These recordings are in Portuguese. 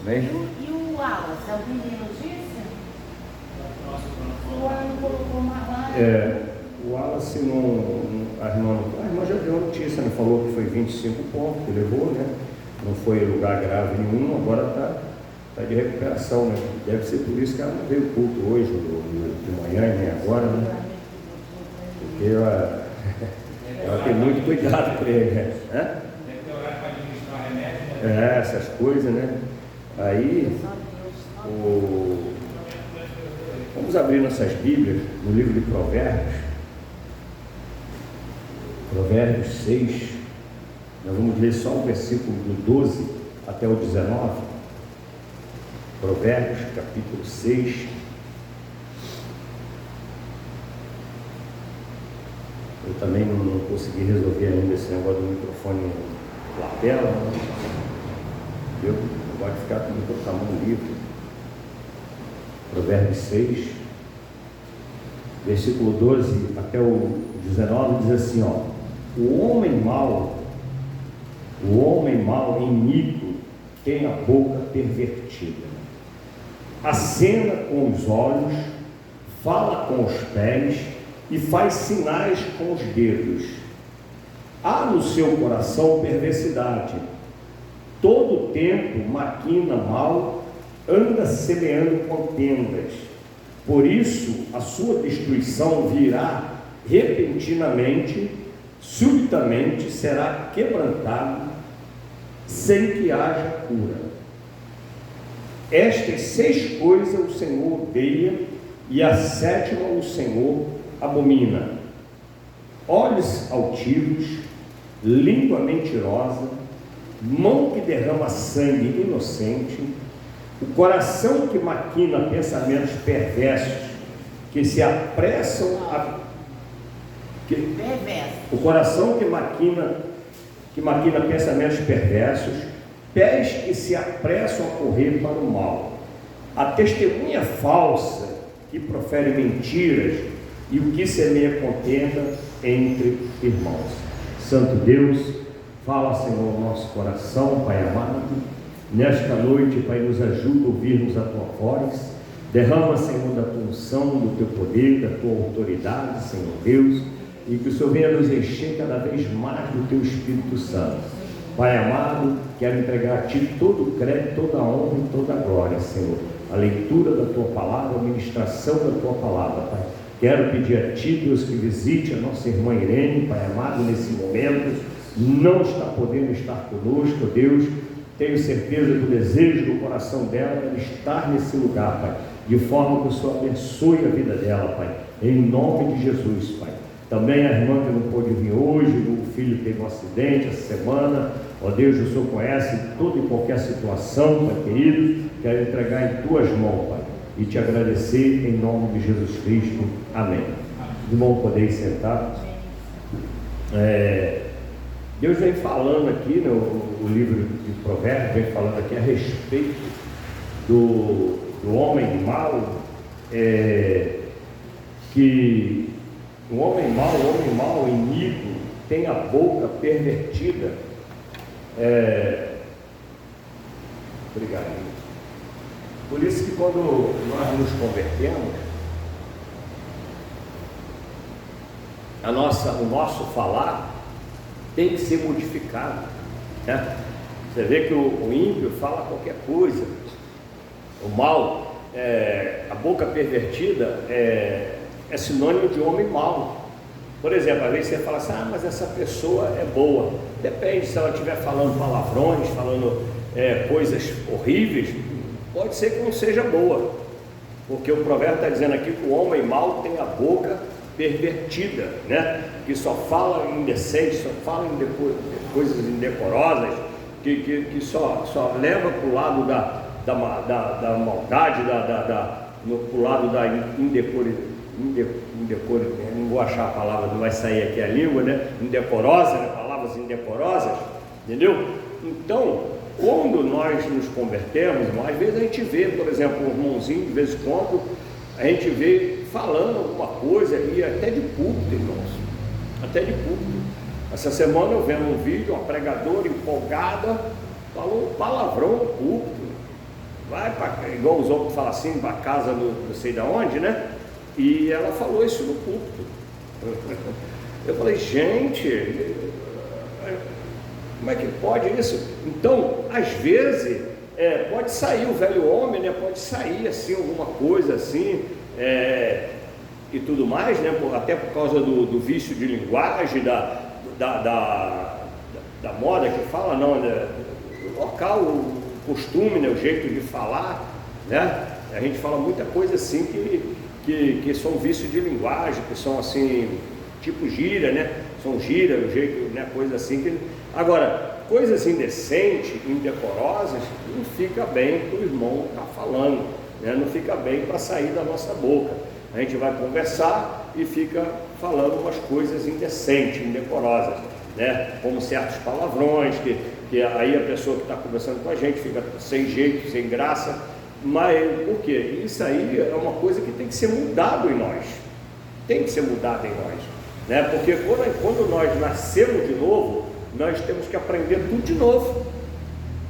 Amém? E o Wallace, alguém tem notícia? O Wallace não colocou uma lá. O Wallace a irmã já deu a notícia, né? Falou que foi 25 pontos que levou, né? Não foi lugar grave nenhum, agora está de recuperação, né? Deve ser por isso que ela não veio o culto hoje, de manhã e nem agora, né? Porque ela tem muito cuidado com ele, né? Deve ter horário para administrar remédio, né? Essas coisas, né? Aí, vamos abrir nossas Bíblias no livro de Provérbios 6. Nós vamos ler só o versículo do 12 até o 19. Provérbios, capítulo 6. Eu também não consegui resolver ainda esse negócio do microfone lapela. Eu gosto de ficar com o microfone livre. Provérbios 6, versículo 12 até o 19, diz assim, ó: O homem mau iníquo tem a boca pervertida, acena com os olhos, fala com os pés e faz sinais com os dedos. Há no seu coração perversidade, todo o tempo maquina mal, anda semeando contendas. Por isso a sua destruição virá repentinamente, subitamente será quebrantado, sem que haja cura. Estas 6 coisas o Senhor odeia, e a 7ª o Senhor abomina: olhos altivos, língua mentirosa, mão que derrama sangue inocente, o coração que maquina pensamentos perversos, que se apressam o coração que maquina pensamentos perversos, pés que se apressam a correr para o mal, a testemunha falsa que profere mentiras e o que semeia contenda entre irmãos. Santo Deus, fala, Senhor, o nosso coração, Pai amado. Nesta noite, Pai, nos ajuda a ouvirmos a Tua voz. Derrama, Senhor, da Tua unção, do Teu poder, da Tua autoridade, Senhor Deus, e que o Senhor venha nos encher cada vez mais do Teu Espírito Santo. Pai amado, quero entregar a Ti todo o crédito, toda a honra e toda a glória, Senhor. A leitura da Tua palavra, a ministração da Tua palavra, Pai. Quero pedir a Ti, Deus, que visite a nossa irmã Irene, Pai amado, nesse momento. Não está podendo estar conosco, Deus. Tenho certeza do desejo do coração dela de estar nesse lugar, Pai, de forma que o Senhor abençoe a vida dela, Pai, em nome de Jesus, Pai. Também a irmã que não pôde vir hoje, o filho teve um acidente essa semana, ó Deus, o Senhor conhece toda e qualquer situação, Pai querido, quero entregar em Tuas mãos, Pai, e Te agradecer em nome de Jesus Cristo, amém. Irmão, podeis sentar. Deus vem falando aqui, né, o livro de Provérbios vem falando aqui a respeito do homem mau, que o homem mau, iníquo, tem a boca pervertida. Obrigado. Por isso que quando nós nos convertemos, o nosso falar tem que ser modificado, né? Você vê que o ímpio fala qualquer coisa, o mal, a boca pervertida é sinônimo de homem mau. Por exemplo, às vezes você fala assim, mas essa pessoa é boa. Depende, se ela estiver falando palavrões, falando coisas horríveis, pode ser que não seja boa, porque o provérbio está dizendo aqui que o homem mau tem a boca pervertida, né? Que só fala indecente, só fala coisas indecorosas, que só leva para o lado da maldade, para o lado da não vou achar a palavra, não vai sair aqui a língua, né? Indecorosa, né? Palavras indecorosas, entendeu? Então, quando nós nos convertemos, às vezes a gente vê, por exemplo, um irmãozinho, de vez em quando, a gente vê falando alguma coisa, e até de púlpito, irmãos, até de púlpito. Essa semana eu vendo um vídeo, uma pregadora empolgada, falou um palavrão no púlpito, igual os outros falam assim, a casa não sei de onde, né? E ela falou isso no púlpito. Eu falei, gente, como é que pode isso? Então, às vezes, pode sair o velho homem, né? Pode sair assim, alguma coisa assim, e tudo mais, né? Até por causa do vício de linguagem, da moda que fala, não, né? O local, o costume, né? O jeito de falar, né? A gente fala muita coisa assim que são vício de linguagem, que são assim, tipo gíria, né? São gíria, o jeito, né? Coisa assim. Agora, coisas indecentes, indecorosas, não fica bem para o irmão estar falando, né? Não fica bem para sair da nossa boca. A gente vai conversar e fica falando umas coisas indecentes, indecorosas, né? Como certos palavrões, que aí a pessoa que está conversando com a gente fica sem jeito, sem graça. Mas por quê? Isso aí é uma coisa que tem que ser mudado em nós. Tem que ser mudado em nós, né? Porque quando nós nascemos de novo, nós temos que aprender tudo de novo.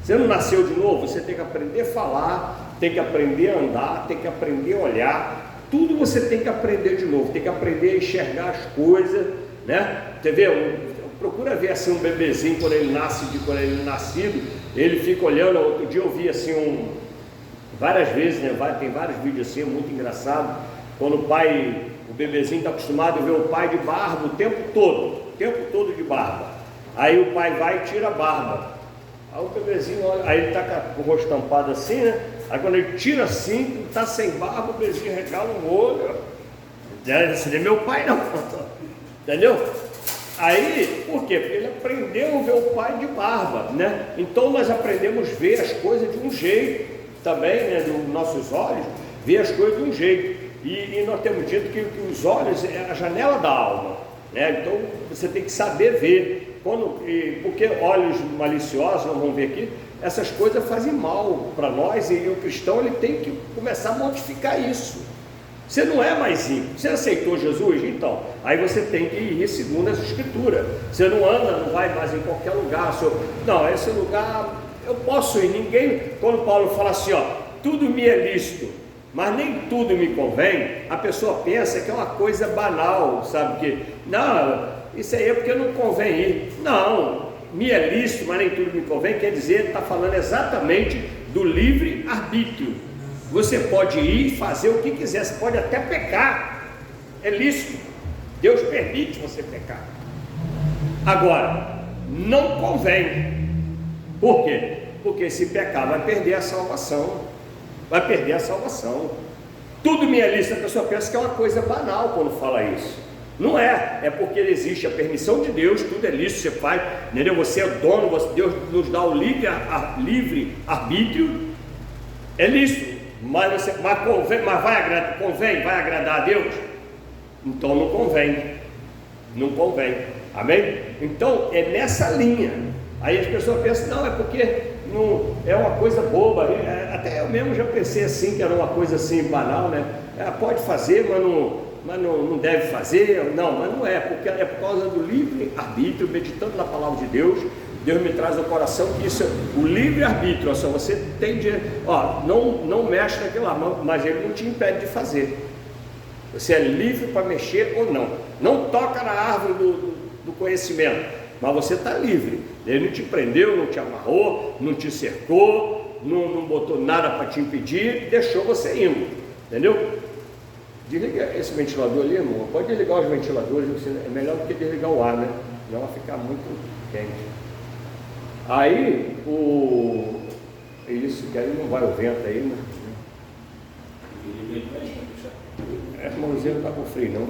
Você não nasceu de novo, você tem que aprender a falar, tem que aprender a andar, tem que aprender a olhar. Tudo você tem que aprender de novo, tem que aprender a enxergar as coisas, né? Você vê, procura ver assim um bebezinho quando ele é nascido, ele fica olhando. Outro dia eu vi assim várias vezes, né? Tem vários vídeos assim, muito engraçado, quando o bebezinho está acostumado a ver o pai de barba o tempo todo de barba. Aí o pai vai e tira a barba. Aí o bebezinho olha, aí ele está com o rosto tampado assim, né? Aí quando ele tira assim, está sem barba, o bebezinho regala o olho. Esse não é meu pai não, entendeu? Aí, por quê? Porque ele aprendeu a ver o pai de barba, né? Então nós aprendemos a ver as coisas de um jeito também, né? Dos nossos olhos, ver as coisas de um jeito. E nós temos dito que os olhos é a janela da alma, né? Então você tem que saber ver. Porque olhos maliciosos, nós vamos ver aqui, essas coisas fazem mal para nós, e o cristão ele tem que começar a modificar isso. Você não é mais ímpio, você aceitou Jesus? Então, aí você tem que ir segundo as escrituras. Você não anda, não vai mais em qualquer lugar. Não, esse lugar eu posso ir. Ninguém, quando Paulo fala assim, ó, tudo me é lícito, mas nem tudo me convém, a pessoa pensa que é uma coisa banal, sabe? Que, não, isso aí é porque não convém ir. Não, me é lícito, mas nem tudo me convém, quer dizer, está falando exatamente do livre-arbítrio. Você pode ir e fazer o que quiser, você pode até pecar, é lícito, Deus permite você pecar. Agora, não convém. Por quê? Porque se pecar vai perder a salvação, Tudo me é lícito, a pessoa pensa que é uma coisa banal quando fala isso. Não é porque existe a permissão de Deus, tudo é lícito, você faz, entendeu? Você é dono, Deus nos dá o livre-arbítrio, é lícito, mas vai agradar a Deus? Então não convém, amém? Então é nessa linha. Aí as pessoas pensam, não, é porque não, é uma coisa boba, até eu mesmo já pensei assim, que era uma coisa assim banal, né? Pode fazer, mas não deve fazer. Não, mas não é, porque é por causa do livre-arbítrio, meditando na palavra de Deus. Deus me traz ao coração que isso é o livre-arbítrio, só você tem de, não mexe naquilo lá, mas ele não te impede de fazer. Você é livre para mexer ou não. Não toca na árvore do conhecimento, mas você está livre. Ele não te prendeu, não te amarrou, não te cercou, não botou nada para te impedir, deixou você indo, entendeu? Desliga esse ventilador ali, irmão. Pode desligar os ventiladores, é melhor do que desligar o ar, né? Não vai ficar muito quente. Aí, isso que aí não vai o vento aí, né? Irmãozinho não está com frio, não.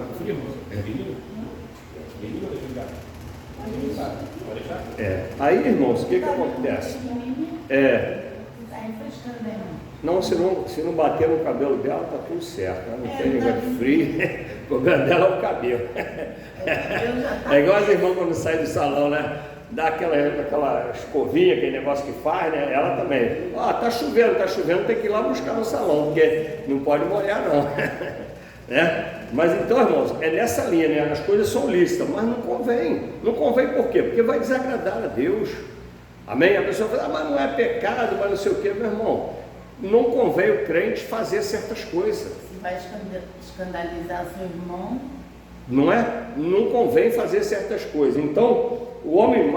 Aí, irmãos, o que acontece? Não, se não bater no cabelo dela, está tudo certo. Ela não tem negócio de frio. O problema dela é o cabelo. É igual as irmãs quando saem do salão, né? Dá aquela escovinha, aquele negócio que faz, né? Ela também. Tá chovendo, tem que ir lá buscar no salão, porque não pode molhar não. Né? Mas então, irmãos, é nessa linha, né? As coisas são lícitas, mas não convém. Não convém por quê? Porque vai desagradar a Deus. Amém? A pessoa fala, mas não é pecado, mas não sei o quê, meu irmão. não convém o crente fazer certas coisas. Se vai escandalizar seu irmão, Não é? Não convém fazer certas coisas. Então, o homem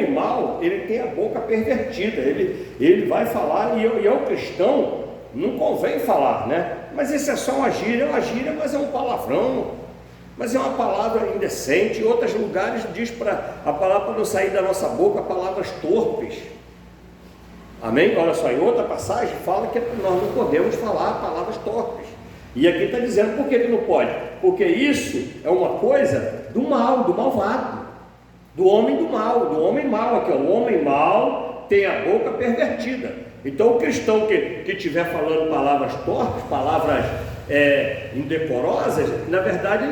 mau, ele tem a boca pervertida, ele vai falar, e ao cristão não convém falar, né? Mas isso é só uma gíria, mas é um palavrão, mas é uma palavra indecente. Em outros lugares diz para a palavra não sair da nossa boca palavras torpes. Amém? Olha só, em outra passagem fala que nós não podemos falar palavras torpes. E aqui está dizendo por que ele não pode? Porque isso é uma coisa do mal, do malvado, do homem mau aqui, ó. O homem mau tem a boca pervertida. Então o cristão que estiver falando palavras torpes, palavras indecorosas, na verdade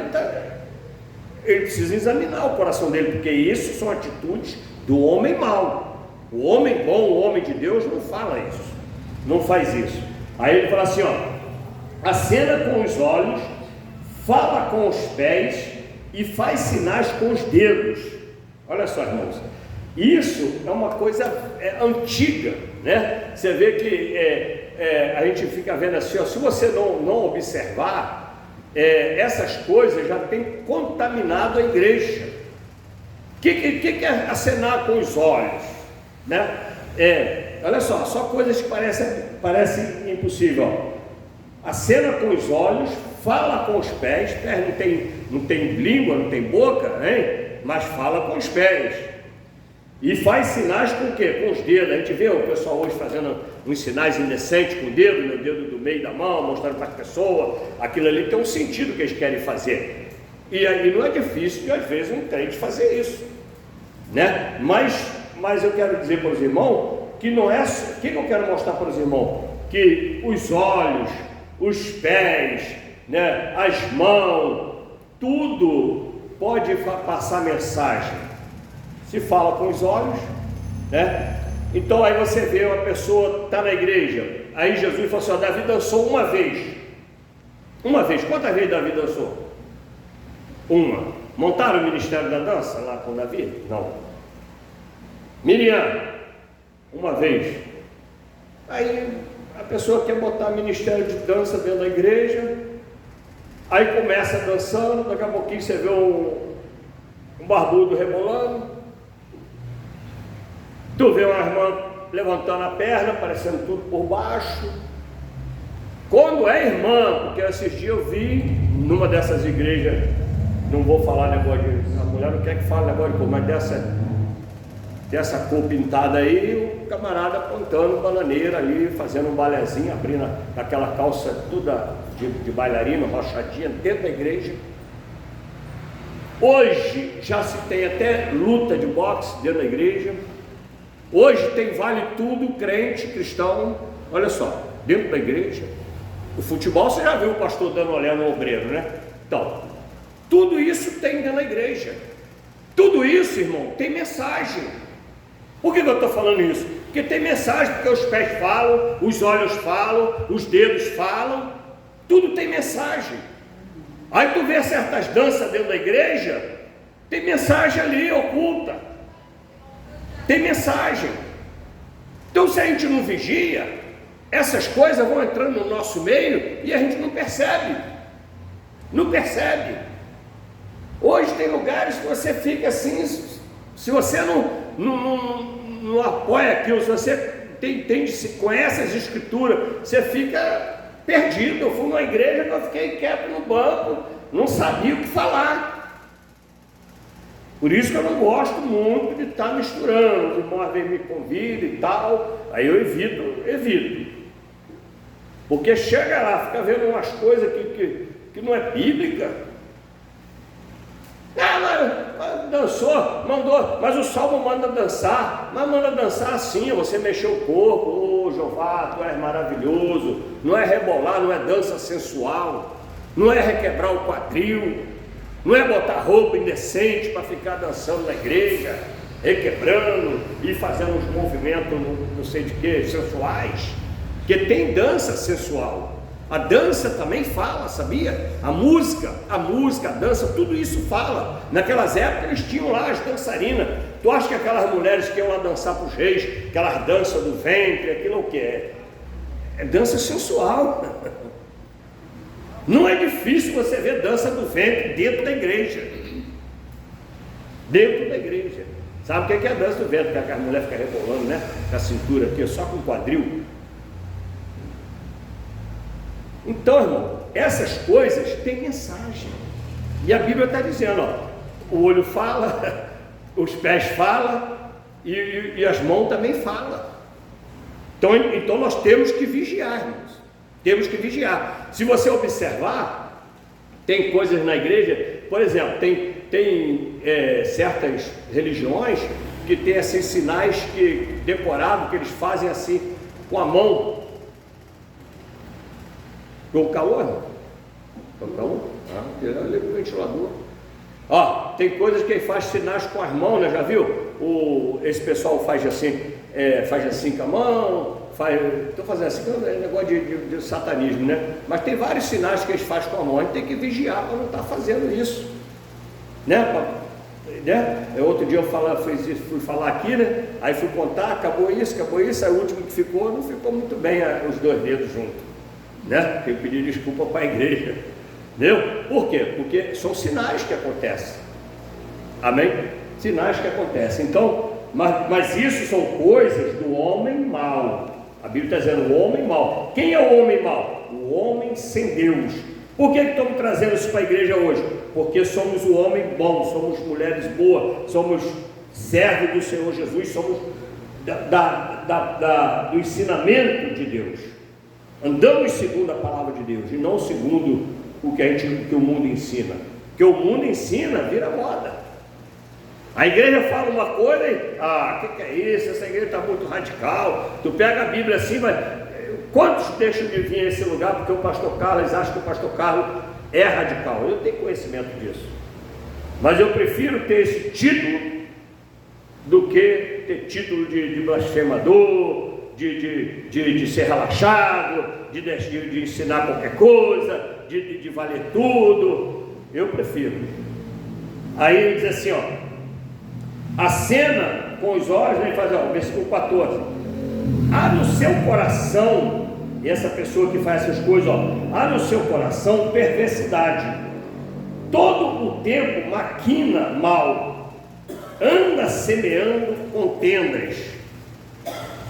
ele precisa examinar o coração dele, porque isso são atitudes do homem mau. O homem bom, o homem de Deus não fala isso, não faz isso. Aí ele fala assim, ó: acena com os olhos, fala com os pés e faz sinais com os dedos. Olha só, irmãos, isso é uma coisa antiga, né? Você vê que a gente fica vendo assim, ó, se você não observar, essas coisas já têm contaminado a igreja. O que é acenar com os olhos, né? Olha só coisas que parecem impossível, ó. Acena com os olhos, fala com os pés não tem língua, não tem boca, hein? Mas fala com os pés. E faz sinais com o quê? Com os dedos. A gente vê o pessoal hoje fazendo uns sinais indecentes com o dedo do meio da mão, mostrando para as pessoas. Aquilo ali tem um sentido que eles querem fazer. E aí não é difícil de, às vezes, um crente fazer isso, né? Mas eu quero dizer para os irmãos que não é... O que eu quero mostrar para os irmãos? Que os olhos, os pés, né, as mãos, tudo pode passar mensagem. Se fala com os olhos, né? Então aí você vê uma pessoa está na igreja, aí Jesus falou assim, ó, Davi dançou uma vez. Quantas vezes Davi dançou? Uma. Montaram o ministério da dança lá com Davi? Não. Miriam, uma vez. Aí a pessoa quer botar ministério de dança dentro da igreja, aí começa dançando, daqui a pouquinho você vê um barbudo rebolando, tu vê uma irmã levantando a perna, parecendo tudo por baixo. Quando é irmã, porque esses dias eu vi numa dessas igrejas, não vou falar negócio de... A mulher não quer que fale negócio de... mas dessa cor pintada aí, o camarada apontando bananeira ali, fazendo um balézinho, abrindo aquela calça toda de bailarina, rochadinha, dentro da igreja. Hoje já se tem até luta de boxe dentro da igreja. Hoje tem vale tudo, crente, cristão, olha só, dentro da igreja. O futebol, você já viu o pastor dando olhada no obreiro, né? Então, tudo isso tem dentro da igreja. Tudo isso, irmão, tem mensagem. Por que eu estou falando isso? Porque tem mensagem, porque os pés falam, os olhos falam, os dedos falam, tudo tem mensagem. Aí tu vê certas danças dentro da igreja, tem mensagem ali oculta, tem mensagem. Então se a gente não vigia, essas coisas vão entrando no nosso meio e a gente não percebe. Hoje tem lugares que você fica assim, se você não apoia aquilo, se você conhece as escrituras, você fica perdido. Eu fui numa igreja que eu fiquei quieto no banco, não sabia o que falar. Por isso que eu não gosto muito de estar misturando. Os irmãos às vezes me convidam e tal, aí eu evito. Porque chega lá, fica vendo umas coisas que não é bíblica. Dançou, mandou, mas o salmo manda dançar, mas manda dançar assim, você mexeu o corpo, ô Jeová, tu és maravilhoso, não é rebolar, não é dança sensual, não é requebrar o quadril, não é botar roupa indecente para ficar dançando na igreja, requebrando e fazendo uns movimentos, não sei de que, sensuais, porque tem dança sensual. A dança também fala, sabia? A música, a dança, tudo isso fala. Naquelas épocas eles tinham lá as dançarinas. Tu acha que aquelas mulheres que iam lá dançar para os reis, aquelas danças do ventre, aquilo é o que é? É dança sensual. Não é difícil você ver dança do ventre dentro da igreja. Dentro da igreja. Sabe o que é a dança do ventre? Que a mulher fica rebolando, né? Com a cintura aqui, só com o quadril. Então, irmão, essas coisas têm mensagem. E a Bíblia está dizendo, ó, o olho fala, os pés falam e as mãos também falam. Então nós temos que vigiar, irmãos. Temos que vigiar. Se você observar, tem coisas na igreja, por exemplo, tem certas religiões que tem esses sinais decorados que eles fazem assim com a mão. Com o calor? Com o calor? Liga o ventilador. Ó, tem coisas que ele faz sinais com as mãos, né? Já viu? Esse pessoal faz assim com a mão, estou fazendo assim, é negócio de satanismo, né? Mas tem vários sinais que eles fazem com a mão, a gente tem que vigiar para não estar fazendo isso, né? Outro dia fui falar aqui, né? Aí fui contar, acabou isso, aí o último que ficou, não ficou muito bem os dois dedos juntos, né? Eu pedi desculpa para a igreja, entendeu? Por quê? Porque são sinais que acontecem, amém? Sinais que acontecem. Então, mas isso são coisas do homem mau. A Bíblia está dizendo o homem mau. Quem é o homem mau? O homem sem Deus. Por que estamos trazendo isso para a igreja hoje? Porque somos o homem bom, somos mulheres boas, somos servos do Senhor Jesus, somos do ensinamento de Deus. Andamos segundo a palavra de Deus e não segundo o que o mundo ensina. Porque o mundo ensina, vira moda. A igreja fala uma coisa e, o que é isso? Essa igreja está muito radical. Tu pega a Bíblia assim, mas quantos deixam de vir a esse lugar porque o pastor Carlos acha que o pastor Carlos é radical? Eu tenho conhecimento disso, mas eu prefiro ter esse título do que ter título de blasfemador, de ser relaxado, de ensinar qualquer coisa, de valer tudo. Eu prefiro. Aí ele diz assim, ó, a cena com os olhos, né, faz, ó, versículo 14, há no seu coração, e essa pessoa que faz essas coisas, ó, há no seu coração perversidade, todo o tempo maquina mal, anda semeando contendas.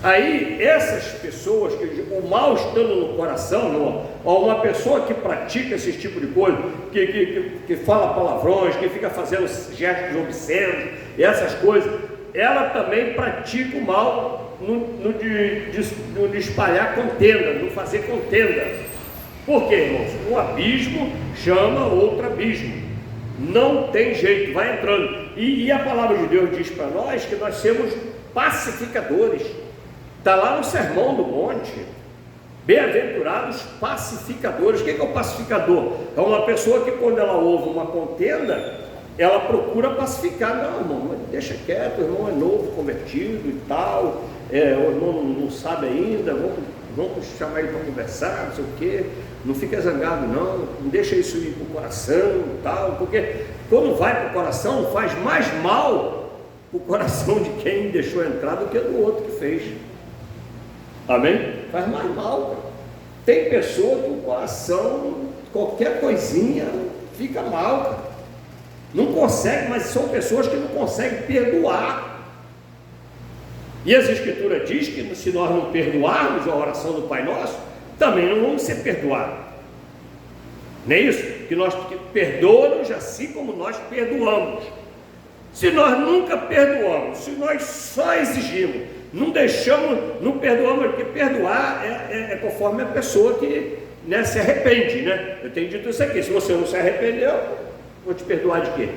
Aí essas pessoas, o mal estando no coração, ó, uma pessoa que pratica esse tipo de coisa, que fala palavrões, que fica fazendo gestos obscenos, essas coisas, ela também pratica o mal no de espalhar contenda, no fazer contenda. Por quê, irmãos? Um abismo chama outro abismo, não tem jeito, vai entrando. E a palavra de Deus diz para nós que nós somos pacificadores. Está lá no Sermão do Monte, bem-aventurados pacificadores. O que é o pacificador? É uma pessoa que quando ela ouve uma contenda, ela procura pacificar. Não, irmão, deixa quieto, o irmão é novo, convertido e tal, o irmão não sabe ainda, vamos chamar ele para conversar, não sei o quê, não fica zangado não deixa isso ir para o coração e tal, porque quando vai para o coração, faz mais mal o coração de quem deixou entrar do que do outro que fez. Amém? Faz mais mal, cara. Tem pessoa que o coração, qualquer coisinha, fica mal, cara. Não consegue, mas são pessoas que não conseguem perdoar. E as Escrituras diz que se nós não perdoarmos a oração do Pai Nosso, também não vamos ser perdoados. Não é isso? Que perdoa-nos assim como nós perdoamos. Se nós nunca perdoamos, se nós só exigimos, não deixamos, não perdoamos, porque perdoar é conforme a pessoa que, né, se arrepende, né? Eu tenho dito isso aqui, se você não se arrependeu, vou te perdoar de quê?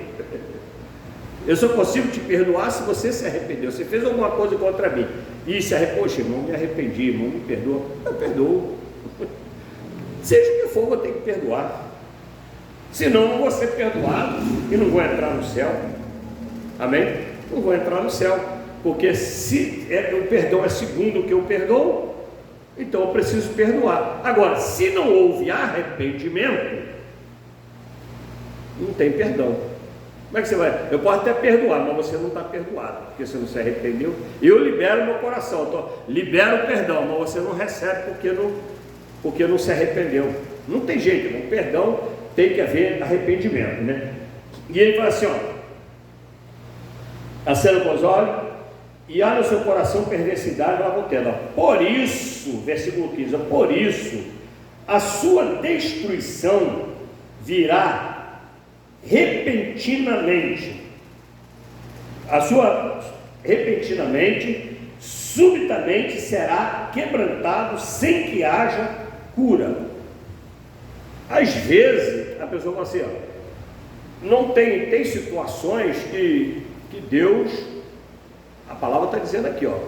Eu só consigo te perdoar se você se arrependeu. Você fez alguma coisa contra mim e se arrependeu, poxa, irmão, me arrependi, irmão, me perdoa. Eu perdoo. Seja o que for, vou ter que perdoar. Senão não vou ser perdoado e não vou entrar no céu. Amém? Não vou entrar no céu. Porque se o perdão é segundo o que eu perdoo, então eu preciso perdoar. Agora, se não houve arrependimento, não tem perdão. Como é que você vai? Eu posso até perdoar, mas você não está perdoado, porque você não se arrependeu. Eu libero meu coração, então, libero o perdão, mas você não recebe porque não se arrependeu. Não tem jeito, irmão. Perdão tem que haver arrependimento, né? E ele fala assim, ó, acena com os olhos, e há no seu coração perversidade, lá contendo. Por isso, versículo 15, por isso, a sua destruição virá repentinamente, subitamente será quebrantado sem que haja cura. Às vezes, a pessoa fala assim, ó, não tem situações que Deus, a palavra está dizendo aqui, ó,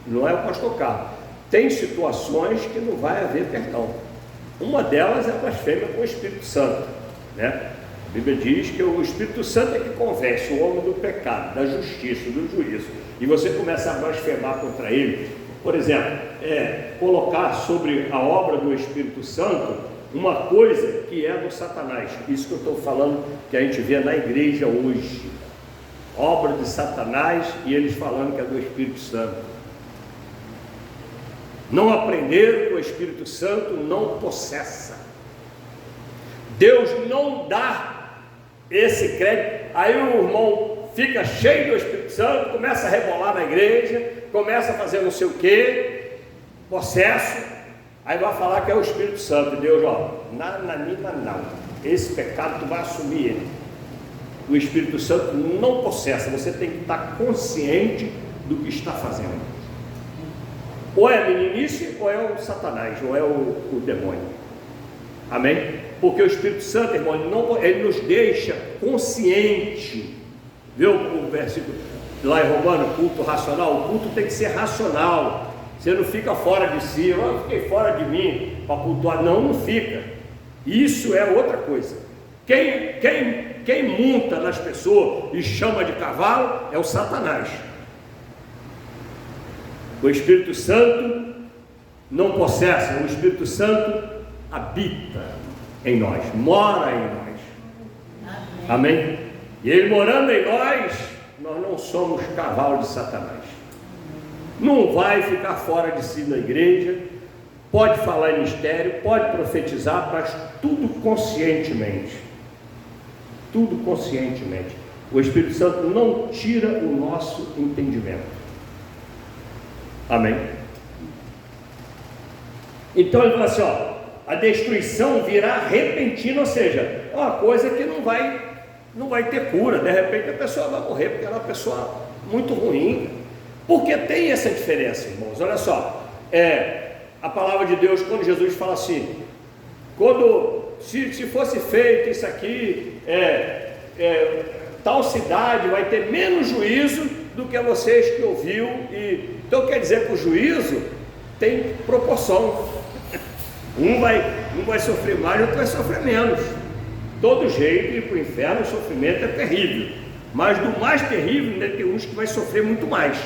não é o pastor Carlos, tem situações que não vai haver perdão. Uma delas é a blasfêmia com o Espírito Santo, né? A Bíblia diz que o Espírito Santo é que convence o homem do pecado, da justiça, do juízo, e você começa a blasfemar contra ele. Por exemplo, colocar sobre a obra do Espírito Santo uma coisa que é do Satanás. Isso que eu estou falando, que a gente vê na igreja hoje, obra de Satanás, e eles falando que é do Espírito Santo. Não aprenderam que o Espírito Santo não possessa. Deus não dá esse crédito. Aí o irmão fica cheio do Espírito Santo, começa a rebolar na igreja, começa a fazer não sei o que, processo, aí vai falar que é o Espírito Santo. E Deus, ó, não, esse pecado tu vai assumir ele. O Espírito Santo não possessa, você tem que estar consciente do que está fazendo. Ou é a meninice, ou é o Satanás, ou é o demônio. Amém? Porque o Espírito Santo, irmão, ele nos deixa consciente. Viu o versículo lá em Romanos, culto racional? O culto tem que ser racional. Você não fica fora de si, eu fiquei fora de mim para cultuar. Não fica. Isso é outra coisa. Quem monta nas pessoas e chama de cavalo é o Satanás. O Espírito Santo não possessa, o Espírito Santo habita em nós, mora em nós. Amém? E ele morando em nós não somos cavalo de Satanás. Não vai ficar fora de si na igreja, pode falar em mistério, pode profetizar, mas tudo conscientemente. Tudo conscientemente. O Espírito Santo não tira o nosso entendimento. Amém? Então ele fala assim, ó, a destruição virá repentina, ou seja, é uma coisa que não vai ter cura. De repente a pessoa vai morrer porque ela é uma pessoa muito ruim. Porque tem essa diferença, irmãos. Olha só, a palavra de Deus, quando Jesus fala assim, se fosse feito isso aqui, tal cidade vai ter menos juízo do que vocês que ouviu. Então quer dizer que o juízo tem proporção. Um vai sofrer mais, outro vai sofrer menos. Todo jeito, ir para o inferno, o sofrimento é terrível. Mas do mais terrível, ainda tem uns que vai sofrer muito mais.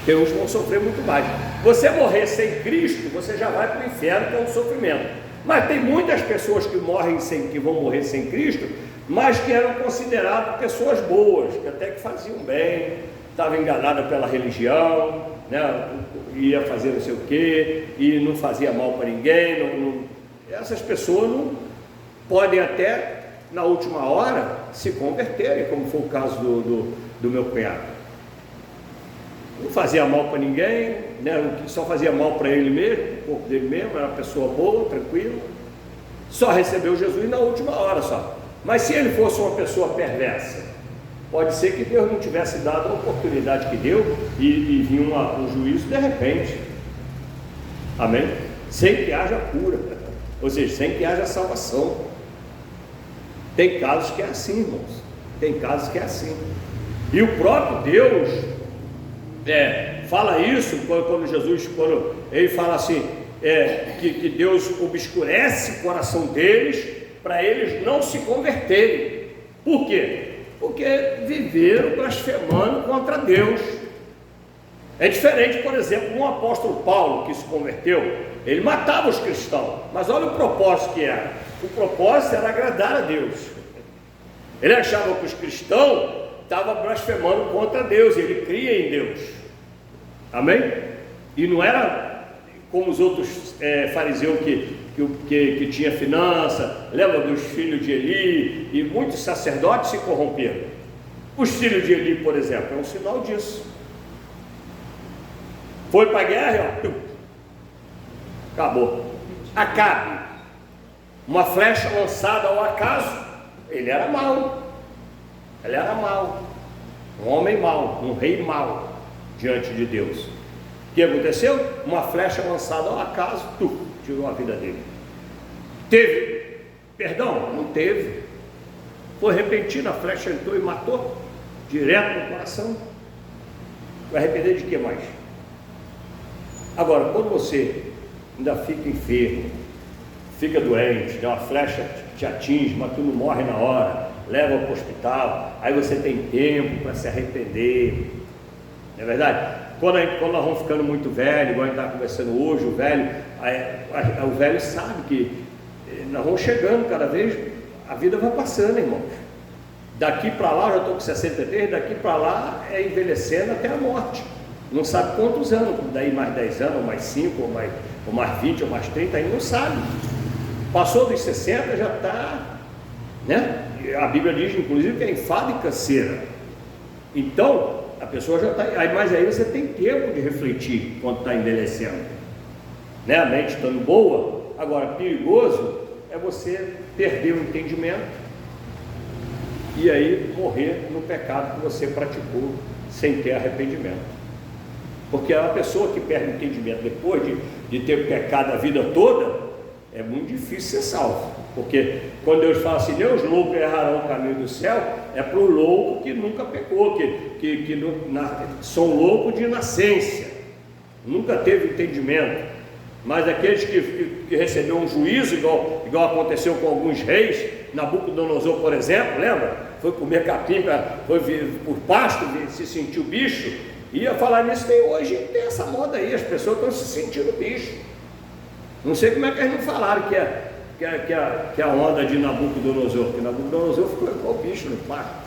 Tem uns que vão sofrer muito mais. Você morrer sem Cristo, você já vai para o inferno, que é um sofrimento. Mas tem muitas pessoas que vão morrer sem Cristo, mas que eram consideradas pessoas boas, que até que faziam bem, estavam enganadas pela religião, né? Ia fazer não sei o que, e não fazia mal para ninguém. Essas pessoas não podem até, na última hora, se converterem, como foi o caso do meu cunhado. Não fazia mal para ninguém, né? Só fazia mal para ele mesmo, o corpo dele mesmo, era uma pessoa boa, tranquila, só recebeu Jesus na última hora só. Mas se ele fosse uma pessoa perversa, pode ser que Deus não tivesse dado a oportunidade que deu e vinha um juízo de repente. Amém? Sem que haja cura, ou seja, sem que haja salvação. Tem casos que é assim, irmãos. Tem casos que é assim. E o próprio Deus fala isso quando ele fala assim, que Deus obscurece o coração deles para eles não se converterem. Por quê? Porque viveram blasfemando contra Deus. É diferente, por exemplo, um apóstolo Paulo que se converteu, ele matava os cristãos, mas olha o propósito que era. O propósito era agradar a Deus. Ele achava que os cristãos estavam blasfemando contra Deus, ele cria em Deus. Amém? E não era como os outros fariseus que tinha finança, lembra dos filhos de Eli, e muitos sacerdotes se corromperam. Os filhos de Eli, por exemplo, é um sinal disso. Foi para a guerra, ó, acabou. Acabe, uma flecha lançada ao acaso, ele era mau, um homem mau, um rei mau diante de Deus. O que aconteceu? Uma flecha lançada ao acaso, tirou a vida dele. Teve perdão? Não teve. Foi repentino, a flecha entrou e matou direto no coração. Vai arrepender de que mais? Agora, quando você ainda fica enfermo, fica doente, uma flecha te atinge, mas tu não morre na hora, leva para o hospital, aí você tem tempo para se arrepender, não é verdade? Quando nós vamos ficando muito velho, igual a gente está conversando hoje, o velho sabe que nós vamos chegando cada vez, a vida vai passando, irmãos. Daqui para lá, eu já estou com 63, daqui para lá é envelhecendo até a morte. Não sabe quantos anos, daí mais 10 anos, ou mais 5, ou mais 20, ou mais 30, aí não sabe. Passou dos 60, já está, né? A Bíblia diz, inclusive, que é enfado e canseira. Então, a pessoa já está, mas aí você tem tempo de refletir quando está envelhecendo, né? A mente estando boa. Agora, perigoso é você perder o entendimento e aí morrer no pecado que você praticou sem ter arrependimento. Porque a pessoa que perde o entendimento depois de ter pecado a vida toda, é muito difícil ser salvo. Porque quando Deus fala assim, nem os loucos errarão o caminho do céu, é para o louco que nunca pecou, são loucos de nascença, nunca teve entendimento. Mas aqueles que receberam um juízo, igual aconteceu com alguns reis, Nabucodonosor, por exemplo, lembra? Foi comer capim, foi por pasto, se sentiu bicho. Ia falar nisso, hoje tem essa moda aí, as pessoas estão se sentindo bicho. Não sei como é que eles não falaram que a onda de Nabucodonosor, porque Nabucodonosor ficou igual bicho no pasto.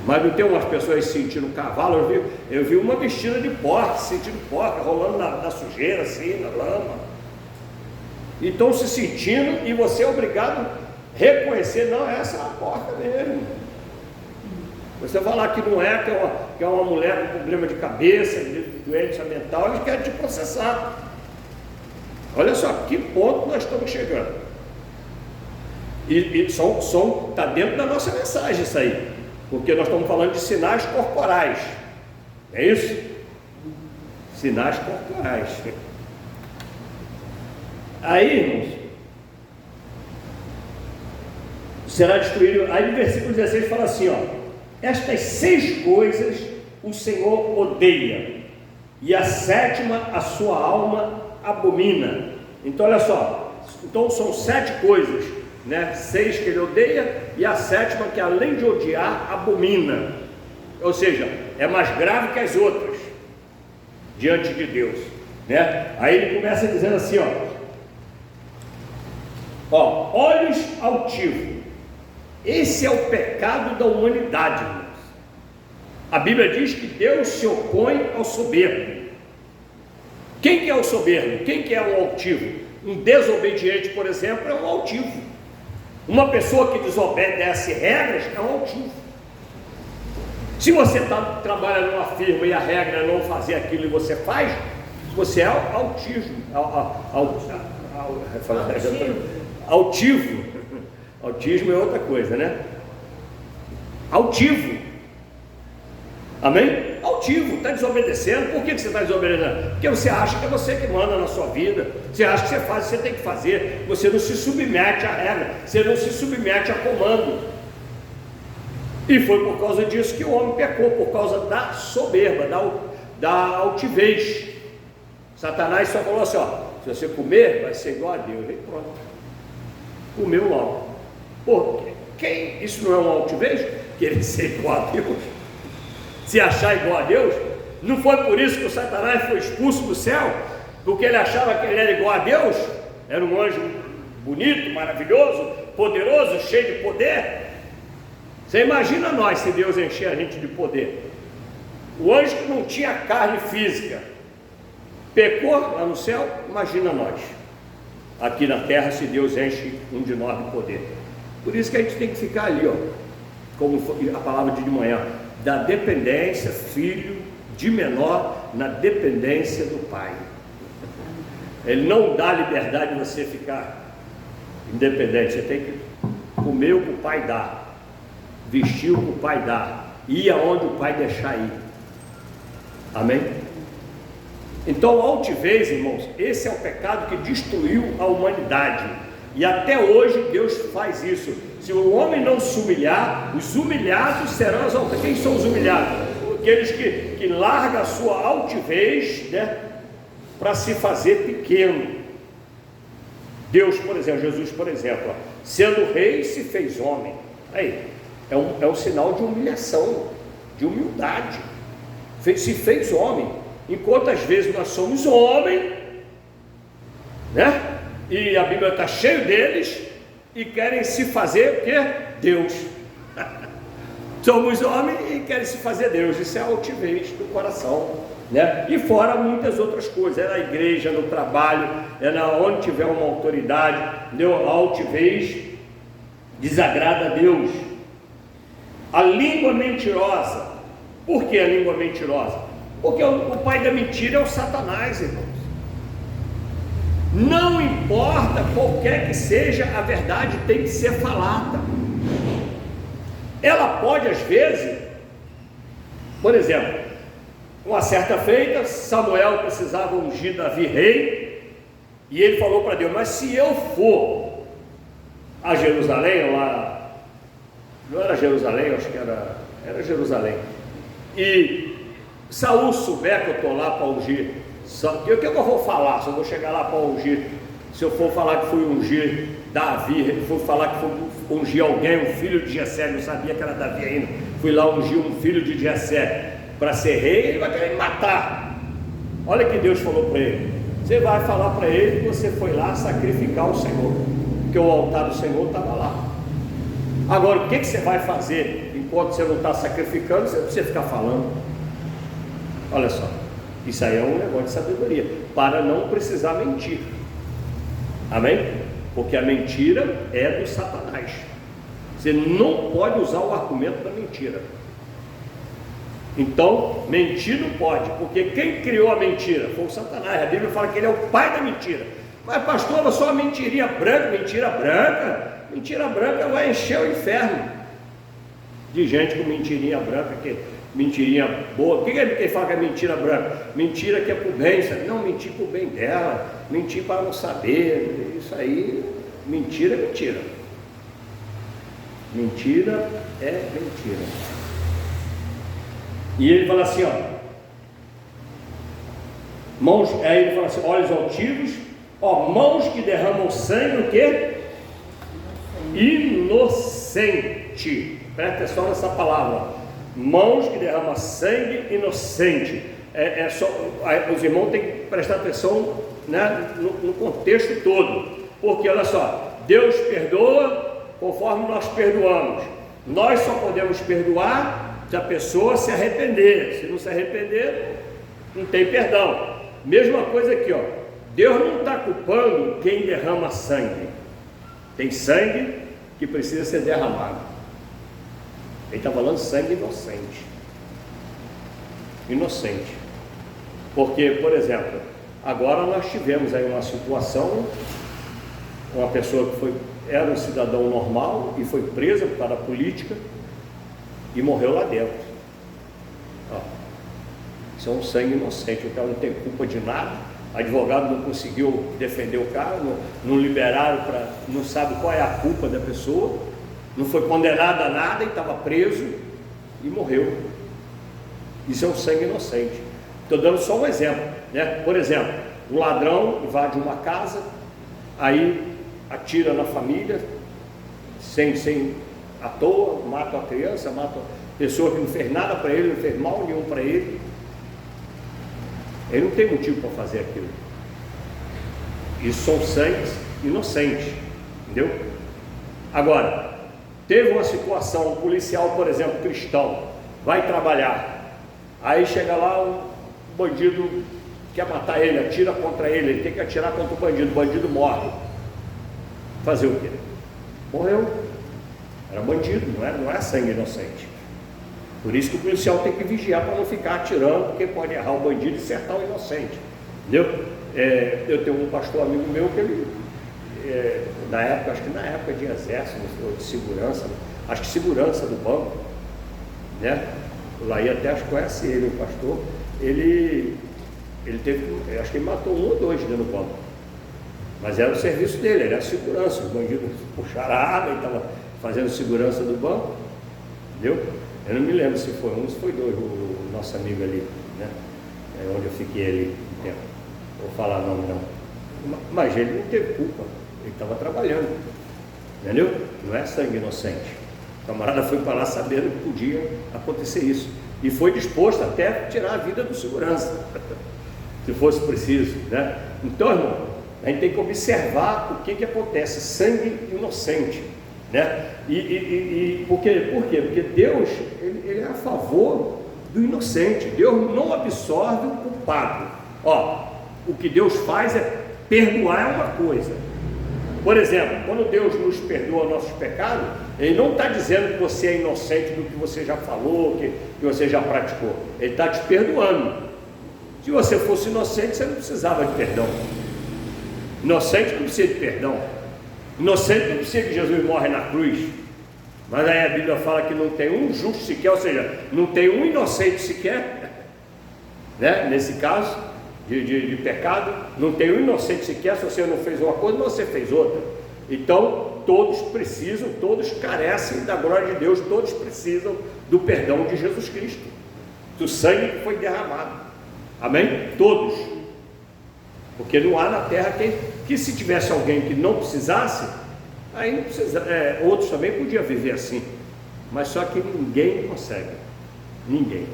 Mas não tem umas pessoas se sentindo cavalo, eu vi uma vestida de porca, sentindo porca, rolando na sujeira assim, na lama. E estão se sentindo, e você é obrigado a reconhecer, não, essa é uma porca mesmo. Você falar que não é, que é uma mulher com problema de cabeça, de doença mental, eles querem te processar. Olha só, que ponto nós estamos chegando. E está dentro da nossa mensagem isso aí, porque nós estamos falando de sinais corporais, é isso? Sinais corporais. Aí, irmãos, será destruído. Aí no versículo 16 fala assim, ó: estas 6 coisas o Senhor odeia, e a 7ª a sua alma abomina. Então olha só, então são 7 coisas, né? 6 que ele odeia, e a 7ª que além de odiar, abomina. Ou seja, é mais grave que as outras diante de Deus, né? Aí ele começa dizendo assim, ó, olhos altivos. Esse é o pecado da humanidade, irmãos. A Bíblia diz que Deus se opõe ao soberbo. Quem que é o soberbo? Quem que é o altivo? Um desobediente, por exemplo, é um altivo. Uma pessoa que desobedece regras é um altivo. Se você trabalha numa firma e a regra é não fazer aquilo e você faz, você é altivo. Altivo. Autismo é outra coisa, né? Altivo. Amém? Altivo, está desobedecendo. Por que você está desobedecendo? Porque você acha que é você que manda na sua vida. Você acha que você faz, você tem que fazer. Você não se submete à regra. Você não se submete a comando. E foi por causa disso que o homem pecou, por causa da soberba, da altivez. Satanás só falou assim, ó: se você comer, vai ser igual a Deus. E pronto. Comeu logo. Pô, isso não é uma altivez? Querer ser igual a Deus? Se achar igual a Deus? Não foi por isso que o Satanás foi expulso do céu? Porque ele achava que ele era igual a Deus? Era um anjo bonito, maravilhoso, poderoso, cheio de poder? Você imagina nós, se Deus encher a gente de poder. O anjo que não tinha carne física pecou lá no céu, imagina nós aqui na terra, se Deus enche um de nós de poder. Por isso que a gente tem que ficar ali, ó, como a palavra de manhã, da dependência, filho de menor na dependência do pai. Ele não dá liberdade de você ficar independente. Você tem que comer o que o pai dá, vestir o que o pai dá, ir aonde o pai deixar ir. Amém? Então, altivez, irmãos, esse é o pecado que destruiu a humanidade, e até hoje Deus faz isso. Se o homem não se humilhar, os humilhados serão exaltados. Quem são os humilhados? Aqueles que largam a sua altivez, né, para se fazer pequeno. Deus, por exemplo, Jesus, por exemplo, ó, sendo rei, se fez homem. Aí, é um sinal de humilhação, de humildade. Se fez homem. Enquanto às vezes nós somos homem, né? E a Bíblia está cheia deles e querem se fazer o quê? Deus. Somos homens e querem se fazer Deus. Isso é a altivez do coração, né? E fora muitas outras coisas, é na igreja, no trabalho, é na onde tiver uma autoridade, entendeu? A altivez desagrada a Deus. A língua mentirosa. Por que a língua mentirosa? Porque o pai da mentira é o Satanás, irmãos. Não importa qualquer que seja, a verdade tem que ser falada. Ela pode, às vezes, por exemplo, uma certa feita, Samuel precisava ungir Davi rei, e ele falou para Deus: mas se eu for a Jerusalém, lá, não era Jerusalém, acho que era Jerusalém, e Saul souber que eu estou lá para ungir, o que eu vou falar? Se eu vou chegar lá para ungir, se eu for falar que fui ungir Davi, for falar que fui ungir alguém, um filho de Jessé, não sabia que era Davi ainda, fui lá ungir um filho de Jessé para ser rei, ele vai querer me matar. Olha que Deus falou para ele: você vai falar para ele que você foi lá sacrificar o Senhor, porque o altar do Senhor estava lá. Agora, o que você vai fazer enquanto você não está sacrificando? Você não precisa ficar falando. Olha só, isso aí é um negócio de sabedoria, para não precisar mentir. Amém? Porque a mentira é do Satanás. Você não pode usar o argumento da mentira. Então, mentir não pode, porque quem criou a mentira foi o Satanás. A Bíblia fala que ele é o pai da mentira. Mas pastor, só uma mentirinha branca, mentira branca vai encher o inferno de gente com mentirinha branca, que mentirinha boa. O que ele fala que é mentira branca? Mentira que é por bem, sabe? Não, mentir por bem dela, mentir para não saber. Isso aí, mentira é mentira. Mentira é mentira. E ele fala assim, ó, mãos, aí ele fala assim: olhos altivos, ó, mãos que derramam sangue, o quê? Inocente. Presta atenção nessa palavra. Mãos que derramam sangue inocente. Os irmãos têm que prestar atenção, né, no contexto todo. Porque olha só, Deus perdoa conforme nós perdoamos. Nós só podemos perdoar se a pessoa se arrepender. Se não se arrepender, não tem perdão. Mesma coisa aqui, ó. Deus não está culpando quem derrama sangue. Tem sangue que precisa ser derramado. Ele está falando sangue inocente. Inocente. Porque, por exemplo, agora nós tivemos aí uma situação, uma pessoa que era um cidadão normal e foi presa por causa da política e morreu lá dentro. Ó, isso é um sangue inocente. O cara não tem culpa de nada. O advogado não conseguiu defender o cara, não liberaram, não sabe qual é a culpa da pessoa, não foi condenado a nada e estava preso e morreu. Isso é um sangue inocente. Estou dando só um exemplo, né? Por exemplo, um ladrão invade uma casa, aí atira na família, sem à toa, mata a criança, mata a pessoa que não fez nada para ele, não fez mal nenhum para ele. Ele não tem motivo para fazer aquilo. Isso são sangues inocentes, entendeu? Agora, teve uma situação, um policial, por exemplo, cristão, vai trabalhar, aí chega lá, o bandido quer matar ele, atira contra ele tem que atirar contra o bandido morre. Fazer o quê? Morreu. Era bandido, não é sangue inocente. Por isso que o policial tem que vigiar para não ficar atirando, porque pode errar o bandido e acertar o inocente. Entendeu? Eu tenho um pastor amigo meu que ele, acho que na época de exército, de segurança, acho que segurança do banco, né? O Laí até acho que conhece ele, o pastor, ele teve, acho que ele matou 1 ou 2 dentro do banco. Mas era o serviço dele, era a segurança. Os bandidos puxaram a arma e estavam fazendo segurança do banco, entendeu? Eu não me lembro se foi 1 ou se foi 2, o nosso amigo ali, né? Onde eu fiquei ali um tempo. Vou falar nome não. Mas ele não teve culpa, ele estava trabalhando, entendeu? Não é sangue inocente. O camarada foi para lá sabendo que podia acontecer isso. E foi disposto até a tirar a vida do segurança, se fosse preciso, né? Então, irmão, a gente tem que observar o que acontece, sangue inocente, né? Por quê? Porque Deus, ele é a favor do inocente. Deus não absorve o culpado. Ó, o que Deus faz é perdoar uma coisa. Por exemplo, quando Deus nos perdoa nossos pecados, Ele não está dizendo que você é inocente do que você já falou, que você já praticou. Ele está te perdoando. Se você fosse inocente, você não precisava de perdão. Inocente não precisa de perdão. Inocente não precisa que Jesus morre na cruz. Mas aí a Bíblia fala que não tem um justo sequer, ou seja, não tem um inocente sequer, né? Nesse caso de pecado, não tem um inocente sequer. Se você não fez uma coisa, você fez outra. Então todos precisam, todos carecem da glória de Deus, todos precisam do perdão de Jesus Cristo, do sangue que foi derramado. Amém? Todos. Porque não há na terra que se tivesse alguém que não precisasse, aí não precisa, outros também podiam viver assim, mas só que ninguém consegue, ninguém.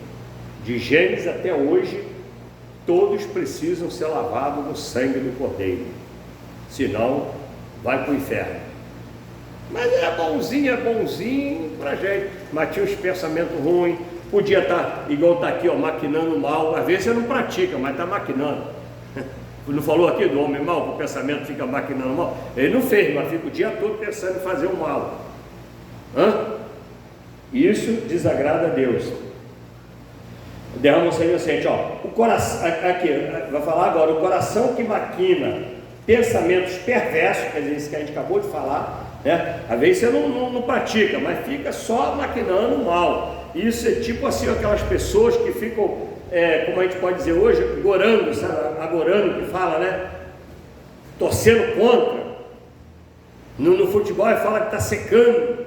De Gênesis até hoje, todos precisam ser lavados no sangue do Cordeiro, senão vai para o inferno. Mas é bonzinho para gente, mas tinha uns pensamentos ruins, podia estar igual está aqui, ó, maquinando mal. Às vezes você não pratica, mas está maquinando. Não falou aqui do homem mau, que o pensamento fica maquinando mal? Ele não fez, mas fica o dia todo pensando em fazer o mal. Isso desagrada a Deus. Derrama o sangue inocente, ó. O coração, aqui, vai falar agora, o coração que maquina pensamentos perversos, quer dizer, isso que a gente acabou de falar, né? Às vezes você não pratica, mas fica só maquinando mal. Isso é tipo assim, aquelas pessoas que ficam, como a gente pode dizer hoje, agorando, sabe? Agorando que fala, né? Torcendo contra. No futebol fala que está secando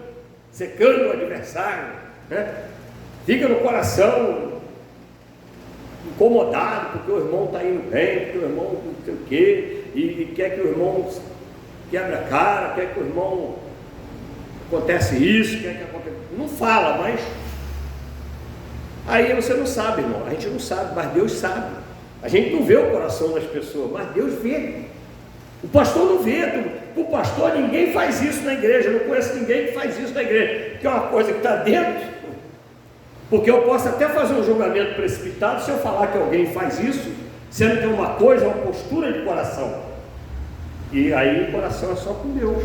o adversário, né? Fica no coração incomodado porque o irmão está indo bem, porque o irmão não sei o quê, e quer que o irmão quebre a cara, quer que o irmão acontece isso, quer que aconteça. Não fala, mas aí você não sabe, irmão. A gente não sabe, mas Deus sabe. A gente não vê o coração das pessoas, mas Deus vê. O pastor não vê. O pastor, ninguém faz isso na igreja. Eu não conheço ninguém que faz isso na igreja, que é uma coisa que está dentro. Porque eu posso até fazer um julgamento precipitado se eu falar que alguém faz isso, sendo que é uma coisa, uma postura de coração. E aí o coração é só com Deus.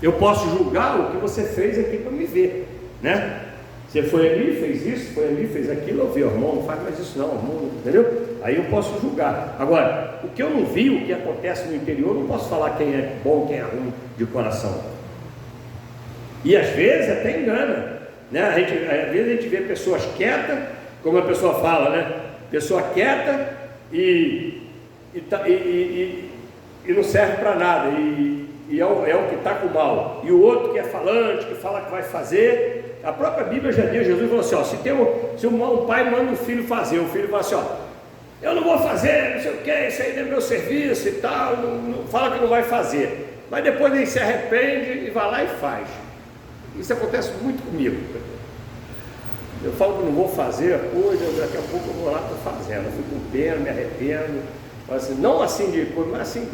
Eu posso julgar o que você fez aqui para me ver, né? Você foi ali, fez isso, foi ali, fez aquilo, eu vi, irmão, não faz mais isso não, irmão, entendeu? Aí eu posso julgar. Agora, o que eu não vi, o que acontece no interior, eu não posso falar quem é bom, quem é ruim de coração. E às vezes até engana, né? Às vezes a gente vê pessoas quietas, como a pessoa fala, né? Pessoa quieta e não serve para nada, e é o que está com mal. E o outro que é falante, que fala que vai fazer. A própria Bíblia já diz, Jesus falou assim, ó, se um pai manda um filho fazer, o filho fala assim, ó, eu não vou fazer, não sei o que, isso aí não é meu serviço e tal, não fala que não vai fazer, mas depois ele se arrepende e vai lá e faz. Isso acontece muito comigo. Eu falo que não vou fazer a coisa, daqui a pouco eu vou lá, estou fazendo, eu fico com pena, me arrependo, assim, não assim de coisa, mas assim,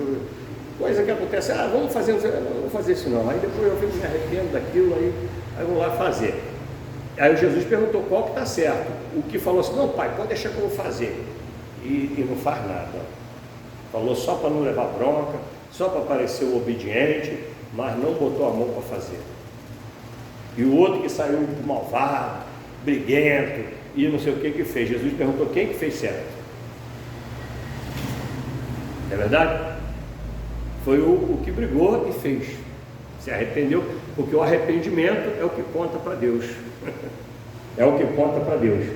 coisa que acontece, vamos fazer, não vou fazer isso não, aí depois eu fico me arrependo daquilo, aí Aí vamos lá fazer. Aí Jesus perguntou qual que está certo. O que falou assim, não pai, pode deixar que eu vou fazer. E não faz nada. Falou só para não levar bronca, só para parecer o obediente, mas não botou a mão para fazer. E o outro que saiu malvado, briguento, e não sei o que fez. Jesus perguntou quem que fez certo. É verdade? Foi o que brigou e fez. Se arrependeu, porque o arrependimento é o que conta para Deus. É o que conta para Deus.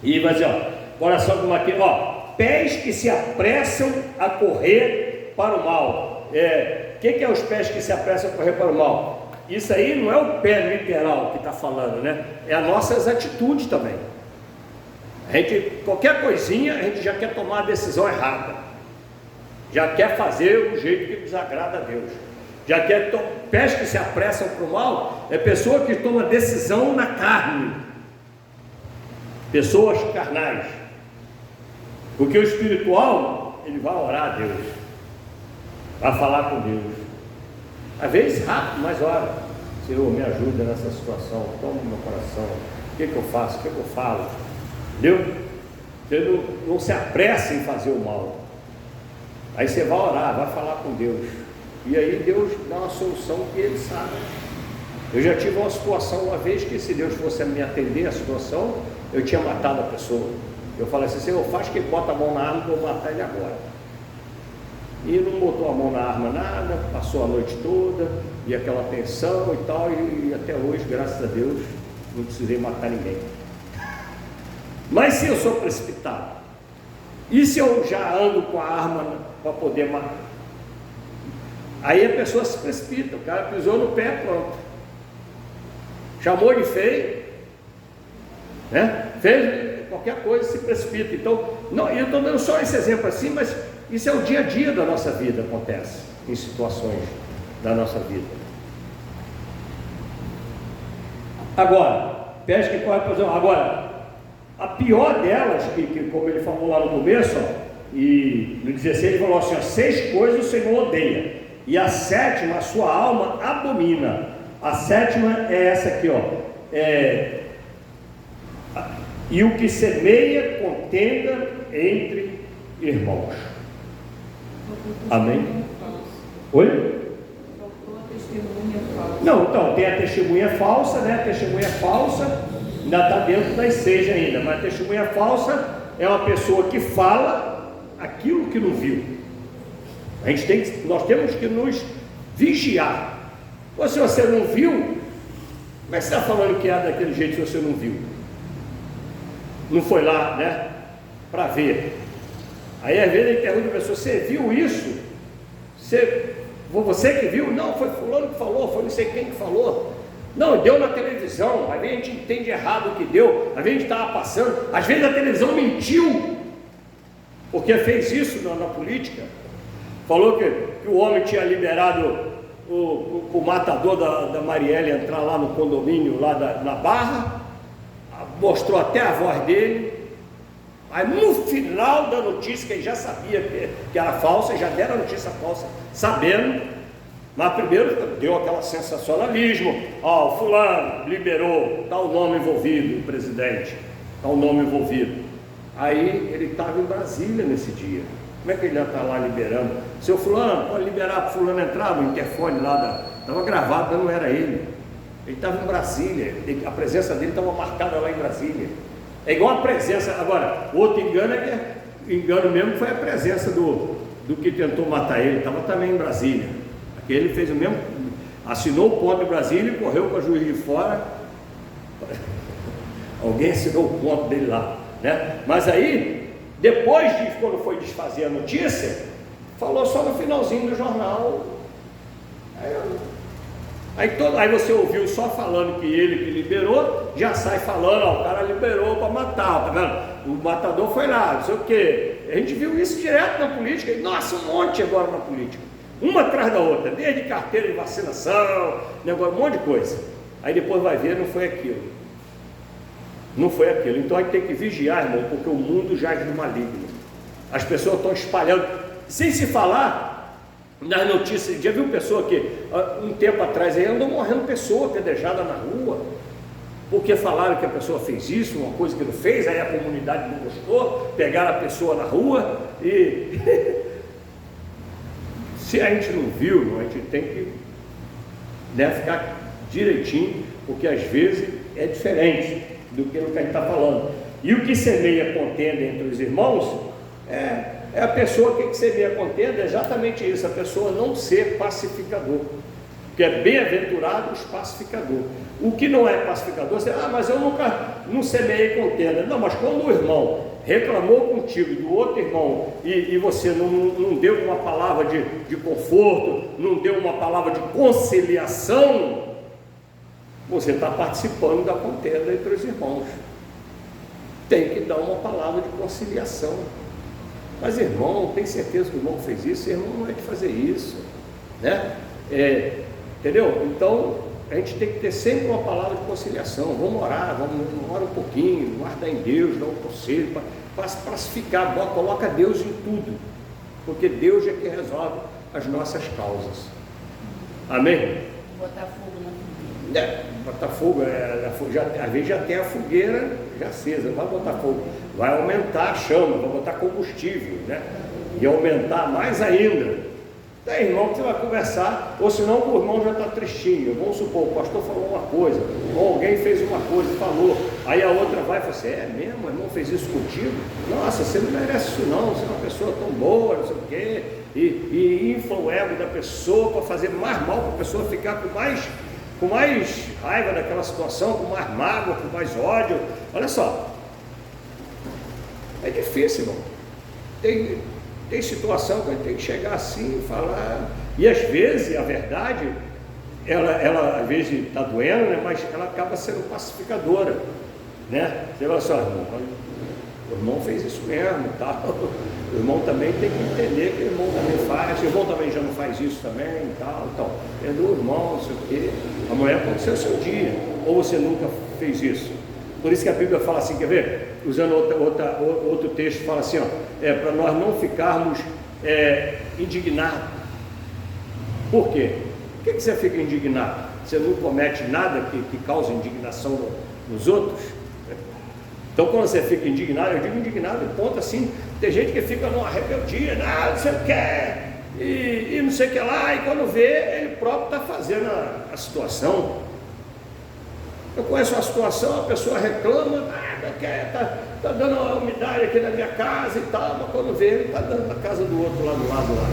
E vai dizer, ó, coração como aqui, ó, pés que se apressam a correr para o mal. O que é os pés que se apressam a correr para o mal? Isso aí não é o pé literal que está falando, né? É as nossas atitudes também. A gente, qualquer coisinha, a gente já quer tomar a decisão errada. Já quer fazer o jeito que desagrada a Deus. Já quer, pés que se apressam para o mal, é pessoa que toma decisão na carne. Pessoas carnais. Porque o espiritual, ele vai orar a Deus. Vai falar com Deus. Às vezes rápido, mas ora. Senhor, me ajuda nessa situação. Toma meu coração. O que eu faço? O que eu falo? Entendeu? Você não se apressa em fazer o mal. Aí você vai orar, vai falar com Deus. E aí Deus dá uma solução que Ele sabe. Eu já tive uma situação uma vez que, se Deus fosse me atender a situação, eu tinha matado a pessoa. Eu falei assim, Senhor, faz que ele bota a mão na arma, que eu vou matar ele agora. E não botou a mão na arma nada, passou a noite toda, e aquela tensão e tal, e até hoje, graças a Deus, não precisei matar ninguém. Mas se eu sou precipitado, e se eu já ando com a arma para poder matar? Aí a pessoa se precipita, o cara pisou no pé, pronto. Chamou de feio, né? Fez qualquer coisa, se precipita. Então, não, eu estou dando só esse exemplo assim, mas isso é o dia a dia da nossa vida, acontece em situações da nossa vida. Agora, pés que correm para o mal. Agora, a pior delas, que como ele falou lá no começo, ó, e no 16 ele falou assim, ó, 6 coisas o Senhor odeia, e a 7ª a sua alma abomina. A 7ª é essa aqui, ó, e o que semeia contenda entre irmãos. Amém? Oi? Não, então, tem a testemunha falsa, né? A testemunha falsa ainda está dentro das 6 ainda, mas a testemunha falsa é uma pessoa que fala aquilo que não viu. Nós temos que nos vigiar. Ou se você não viu, como é que você está falando que é daquele jeito se você não viu? Não foi lá, né? Para ver. Aí às vezes ele pergunta para a pessoa, você viu isso? Você que viu? Não, foi fulano que falou, foi não sei quem que falou. Não, deu na televisão, às vezes a gente entende errado o que deu, às vezes a gente estava passando, às vezes a televisão mentiu, porque fez isso na política. Falou que o homem tinha liberado o matador da Marielle entrar lá no condomínio, lá na Barra, mostrou até a voz dele. Aí no final da notícia, que ele já sabia que era falsa, já deram a notícia falsa, sabendo, mas primeiro deu aquele sensacionalismo, ó, o fulano liberou, está o nome envolvido, o presidente, está o nome envolvido. Aí ele estava em Brasília nesse dia. Como é que ele ia estar lá liberando? Seu fulano, pode liberar para o fulano entrar no interfone lá, estava gravado, mas não era ele. Ele estava em Brasília, a presença dele estava marcada lá em Brasília. É igual a presença, agora, outro engano mesmo foi a presença do que tentou matar ele, estava também em Brasília. Aquele fez o mesmo, assinou o ponto em Brasília e correu para o juiz de fora. Alguém assinou o ponto dele lá, né? Mas aí, depois de quando foi desfazer a notícia, falou só no finalzinho do jornal. Aí você ouviu só falando que ele que liberou, já sai falando, ó, o cara liberou para matar, tá vendo? O matador foi lá, não sei o quê. A gente viu isso direto na política, e, nossa, um monte agora na política, uma atrás da outra, desde carteira de vacinação, negócio, um monte de coisa. Aí depois vai ver, não foi aquilo. Não foi aquilo. Então a gente tem que vigiar, irmão, porque o mundo jaz no maligno. As pessoas estão espalhando, sem se falar, nas notícias, já viu pessoa que um tempo atrás aí andou morrendo pessoa apedrejada na rua, porque falaram que a pessoa fez isso, uma coisa que não fez, aí a comunidade não gostou, pegaram a pessoa na rua e se a gente não viu, a gente tem que, né, ficar direitinho, porque às vezes é diferente do que a gente está falando. E o que semeia contenda entre os irmãos é a pessoa que semeia contenda, é exatamente isso, a pessoa não ser pacificador, que é bem-aventurado os pacificadores. O que não é pacificador, você, mas eu nunca não semeei contenda. Não, mas quando o irmão reclamou contigo do outro irmão e você não deu uma palavra de conforto, não deu uma palavra de conciliação, você está participando da contenda entre os irmãos. Tem que dar uma palavra de conciliação. Mas irmão, tem certeza que o irmão fez isso? O irmão não é de fazer isso, né? Entendeu? Então a gente tem que ter sempre uma palavra de conciliação. Vamos orar, vamos orar um pouquinho, guardar em Deus, dar um conselho para pacificar, coloca Deus em tudo, porque Deus é que resolve as nossas causas. Amém? Botar fogo na fogueira. Botar fogo, às vezes já tem a fogueira já acesa, não vai botar fogo, vai aumentar a chama, vai botar combustível, né? E aumentar mais ainda. Tem irmão que você vai conversar, ou senão o irmão já está tristinho. Vamos supor, o pastor falou uma coisa, ou alguém fez uma coisa e falou, aí a outra vai e fala assim, é mesmo, o irmão fez isso contigo? Nossa, você não merece isso não, você é uma pessoa tão boa, não sei o quê, e infla o ego da pessoa para fazer mais mal, para a pessoa ficar com mais raiva daquela situação, com mais mágoa, com mais ódio. Olha só, é difícil, irmão. Tem situação que a gente tem que chegar assim e falar, e às vezes a verdade, ela às vezes está doendo, né, mas ela acaba sendo pacificadora, né? Você fala só, irmão, o irmão fez isso mesmo, tá? O irmão também tem que entender que o irmão também faz, o irmão também já não faz isso também e tal, então, perdoa o irmão, não sei o quê, amanhã pode ser o seu dia, ou você nunca fez isso. Por isso que a Bíblia fala assim, quer ver? Usando outro texto, fala assim, ó, para nós não ficarmos indignados. Por quê? Por que você fica indignado? Você não comete nada que cause indignação nos outros? Então, quando você fica indignado, eu digo indignado, ponto assim, tem gente que fica numa rebeldia, não sei o que, e não sei o que lá, e quando vê, ele próprio está fazendo a situação. Eu conheço uma situação, a pessoa reclama, está dando uma umidade aqui na minha casa e tal, mas quando vê, ele está dando na casa do outro lá do lado lá.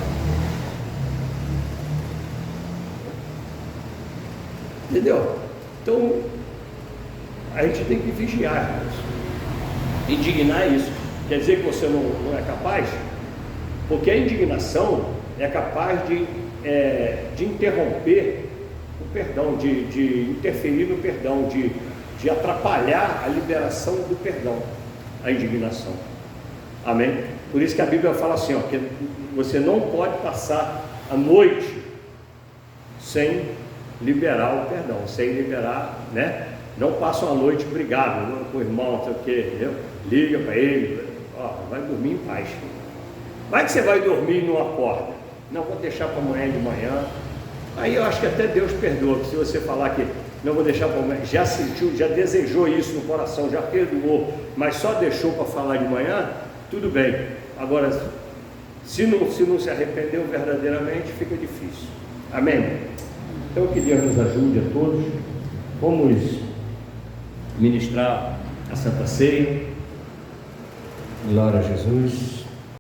Entendeu? Então, a gente tem que vigiar isso. Indignar isso. Quer dizer que você não é capaz? Porque a indignação é capaz de interromper o perdão, de interferir no perdão, de atrapalhar a liberação do perdão, a indignação. Amém? Por isso que a Bíblia fala assim, ó, que você não pode passar a noite sem liberar o perdão, sem liberar, né? Não passa uma noite brigado com o irmão, não sei o quê, entendeu? Liga para ele, ó, vai dormir em paz. Vai que você vai dormir e não acorda. Não, vou deixar para amanhã de manhã. Aí eu acho que até Deus perdoa, se você falar que não vou deixar para amanhã, já sentiu, já desejou isso no coração, já perdoou, mas só deixou para falar de manhã, tudo bem. Agora, se não se arrependeu verdadeiramente, fica difícil. Amém? Então que Deus nos ajude a todos. Vamos ministrar a Santa Ceia. Glória a Jesus.